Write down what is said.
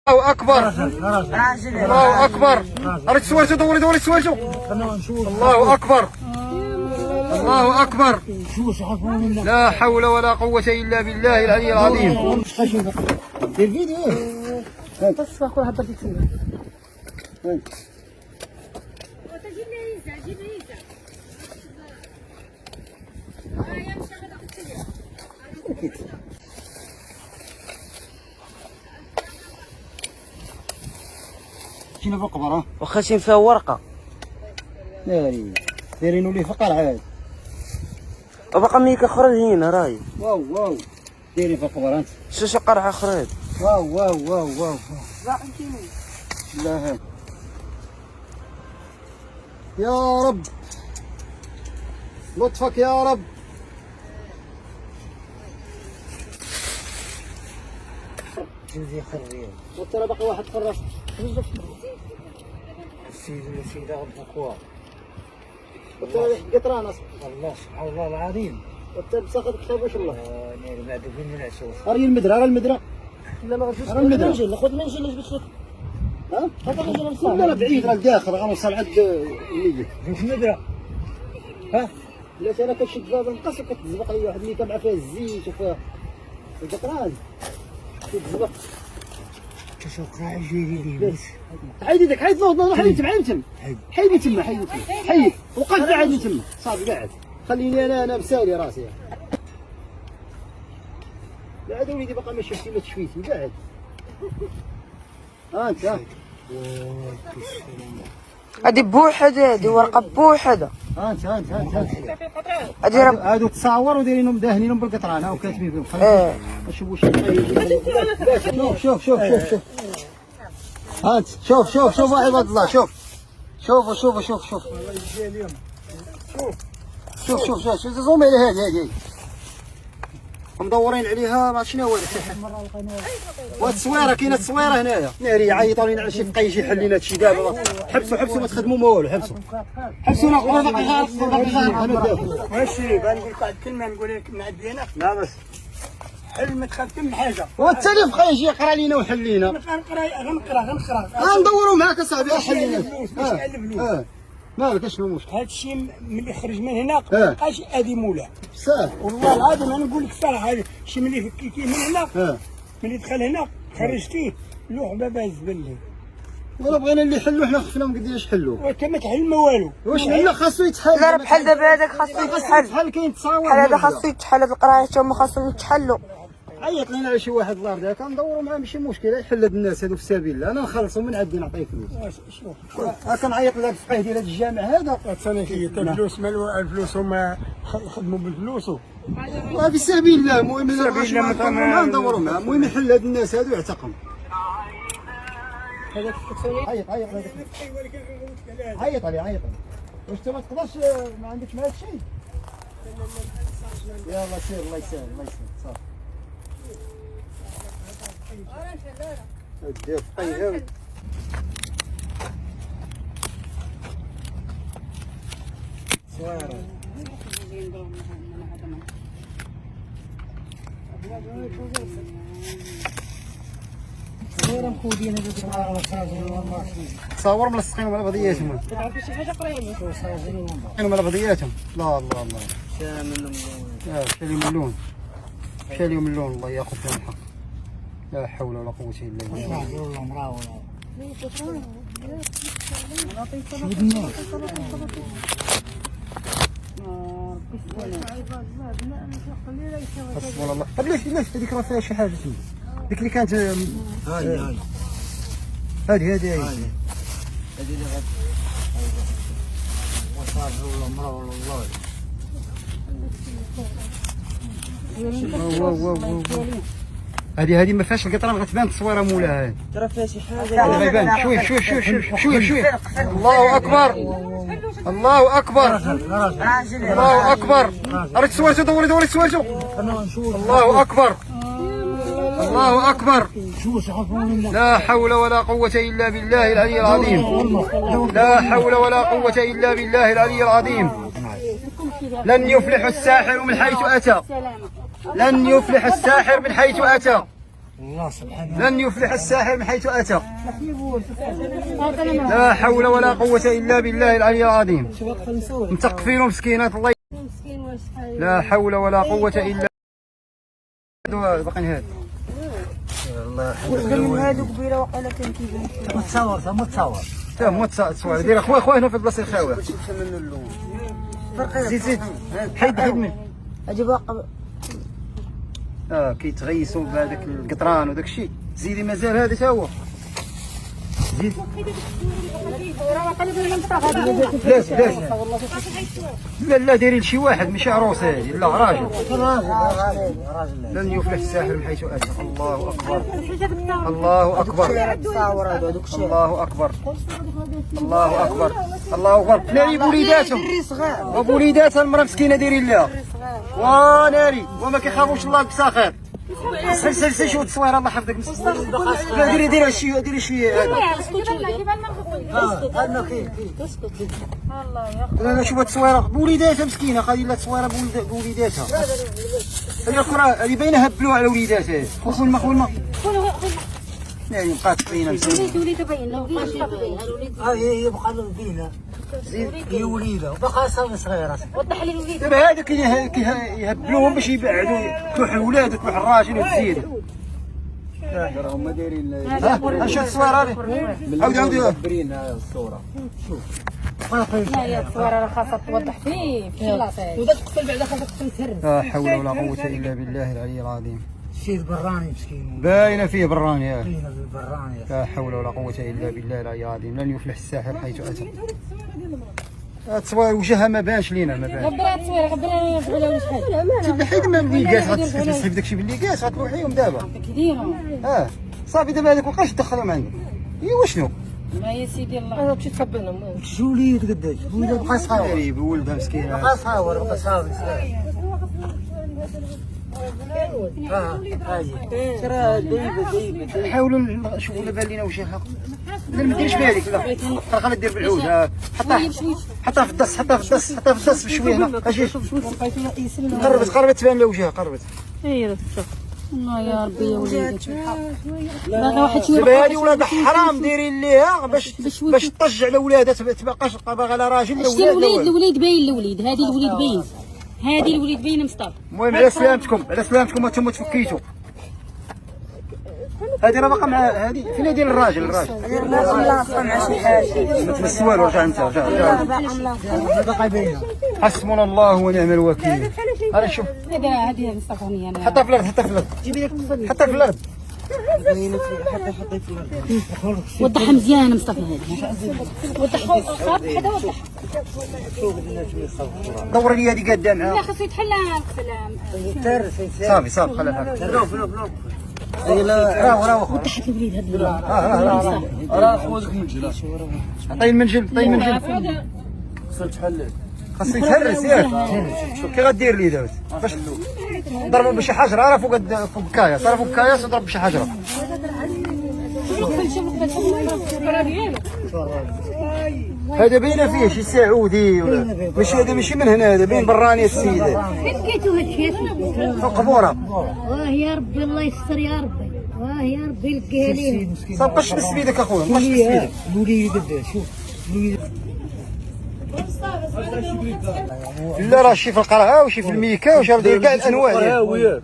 الله اكبر الله اكبر. ريت سوالتو، دوري سوالتو. الله اكبر الله اكبر. لا حول ولا قوة الا بالله العلي العظيم. دير فيديو تصفى كل هضرتي تسمع. شنو بالقبر واخا شي فيها ورقه دايرينو ليه فقر عاد وبقى ملي كخرج هنا راهي. واو دايرين في القبر انت شو قرعه خرج. واو لا هاد يا رب لطفك يا رب. جوزي خرية وترى باقي واحد خرج السيد والسيدة غدوكوا وترى حقت رانس الله سبحان الله العظيم. وانت بساخذ كتاب واش الله ناري بعد فين من عشوه راه المدرة لا ما غاديش راه المنجل خذ المنجل اللي جبت لك. ها هذا المنجل لا بعيد راه الداخل غنوصل عند اللي في المدرة. ها لا انا كنشد باب القصر كتزبق لي واحد اللي كان فيها الزيت وفيها القطران كتزبق. شوف قاعد يجي لي حيد يدك حيد نوض حيد تما حيد تما حيد وقف قاعد تما صافي قاعد خليني انا مسالي راسي قاعد وليدي باقا ما شفتي ما تشويتي قاعد. انت هادي بوحده، هادي ورقه بوحده. انت هادي هادو تصاور ودايرينهم داهنينهم بالقطران وكاتبين فيهم. شوف واش شوف هانت شوف عباد الله شوف زومي على هذه مدورين عليها ما شنو هو هاد التصويره كاينه تصويره هنايا ناري عيطوا لينا على شي بقى يجي يحل لنا هادشي دابا. حبسوا ما تخدموا ما والو حبسونا باقي غير ماشي بنقول لك واحد الكلمه نقول لك نعدي انا لا بس حل ما تخاف من حاجه. وانت اللي بقى يجي يقرا لينا ويحل لينا. غنقرا غندوروا معاك اصاحبي حل لينا. باش الفلوس مالك اشنو المشكل؟ هادشي ملي خرج من هنا مابقاش ادي مولاه بصح والله العظيم انا نقول لك الصراحه. شي ملي فكيتيه من هنا ملي دخل هنا خرجتيه لوح بابا الزبل. ولا بغينا اللي يحلوا حنا خفنا ما قدرناش نحلوا. وانت ما تحل ما والو. واش حنا خاصو يتحل. لا بحال دابا هذاك خاصو يتحل. بحال كاين تصاور بحال هذا خاصو يتحل. هاد القرايه حتى هما خاصهم يتحلوا. عيط لينا على شي واحد الله يرضيك كندوروا معاه ماشي مشكل يحل هاد الناس هادو في سبيل الله. انا نخلصوا من عندي نعطيه فلوس. شوف كنعيط لهاد الفقيه ديال هاد الجامع هذا انا كي الفلوس مالو الفلوس هما خدموا بالفلوس في سبيل الله. المهم ندوروا معاه المهم يحل هاد الناس هادو يعتقم. هذاك عيط عليه واش انت ما تقدرش ما عندكش مع هادشي. يلا سير الله يسهل صافي. دير طيب تصاور ملصقين على بعضياتهم. على بعضياتهم. لا مشى لهم اللون الله ياخذ فيهم الحق. لا حول ولا قوة الا بالله. حسبنا الله. طيب ليش هذيك راه فيها شي حاجة تما ديك اللي كانت هذه اللي غد وصافي ولا امراه ولا الله. هذه ما فيهاش القطران غتبان التصويره مولاها. هذه ترى فيها شي حاجه هذا غيبان شويه. الله اكبر الله اكبر الله اكبر. ريت سوالتو، دوري سوالتو. الله اكبر الله اكبر. لا حول ولا قوة الا بالله العلي العظيم. لا حول ولا قوة الا بالله العلي العظيم. لن يفلح الساحر من حيث اتى. لن يفلح الساحر من حيث اتى. الله سبحانه. لن يفلح الساحر من حيث أتى. لا حول ولا قوة إلا بالله العلي العظيم. متقفين مسكينات الله. لا حول ولا قوة إلا باقي هذا. الله هادو قبيله وقيله كان كيبان. متصور تا مو تصوير دير اخويا هنا في بلاصه الخاوه. زيد حيد من اجي باقي كيتغيسوا بهذاك القطران وداك الشيء. زيدي مازال هذا تا هو. زيد لا ديري لشي واحد ماشي عروسه هذه لا راجل. لن يفلح الساحر من حيث اتى. الله اكبر الله اكبر الله اكبر الله اكبر الله اكبر. ناري بوليداتهم وبوليداتها المراه مسكينه دايرين لها وناري وما كيخافوش الله بساخر. سلسل شو التصوير الله يحفظك. لا ديري شي لا شوف التصويره بوليداتها مسكينه قايله تصويره بوليداتها. هذه الاخرى هذه باينه هبلوها على وليداتها. خويا ما ناري بقات باينه وليده باينه هي بقى باينه هي وليده وبقى صغيره. وضح لي الوليد دابا هذا كيهبلوهم باش يبعدوا تروح الولاد وتروح الراجل وتزيد. هما دايرين شوف التصويره هذه عاودي مدبرين الصوره. شوف لا يا الصوره راه خاصها توضح فيه في لاصاي وذاك القتل بعدا خاصها تسر. لا حول ولا قوة إلا بالله العلي العظيم. شي براني مسكين باينة فيه براني. باينه بالبراني. لا حول ولا قوة إلا بالله العلي العظيم. لن يفلح الساحر حيث أتى. التصوير وجهها ما بانش لينا ما بانش. غبرها التصوير غبرها فعلا ولا شحال. حيد من الليكاس غتسحب داكشي بالليكاس غتلوحيهم دابا. كيديروا صافي دابا هذاك مابقاش تدخلهم عندك. ايوا شنو؟ ما يا سيدي الله مشيت تقبلهم. شو وليد قداش وليد بقى صغير ناري بولدها مسكينة. بقى صغير بقى صغير. نحاولوا نشوفوا لا بان لينا وجهها. لا ما ديرش بهذيك لا خليها دير بالعود. حطها في الدس بشويه هنا. اجي قربت تبان لها وجهها قربت. اي شوف الله يا ربي يا وليدي باغي واحد شويه. دابا هذه ولاد حرام دايرين ليها باش تطج على ولادها تبقاش باغا لا راجل لا ولاد. الوليد باين الوليد هذه الوليد باين مصطفى. المهم على سلامتكم انتم تفكيتوا. هذه راه باقا مع هذه فين هي ديال الراجل لاصقه مع شي حاجه. ما تمس والو. رجع انت رجع باقي باينه. حسبنا الله ونعم الوكيل. هذا شوف هذه مصطفى انا حطها في الارض حطها في الارض. وضحها مزيان مصطفى هذه وضحها حدا وضح. دور لي هذه قاده معاها. لا خاصو يتحلى صافي خليها راه وضحت الوليد هذا راه خوك منجل. عطيه المنجل خاصو يتهرس ياك. شوف كي غدير لي دابا باش ضربوا بشي حجره راه فوق الكاياس راه فوق الكاياس وضرب بشي حجره. هذا باينه فيه شي سعودي ماشي هذا ماشي من هنا هذا باين براني السيده فين لقيتو هادشي فوق قبوره. واه يا ربي الله يستر يا ربي واه يا ربي لقيها ليه. صافي باش تبس بيدك اخويا باش تبس بيدك. وليد قداش شوف وليد. لا راه شي في القرعه وشي في الميكا وشي في كاع الانواع.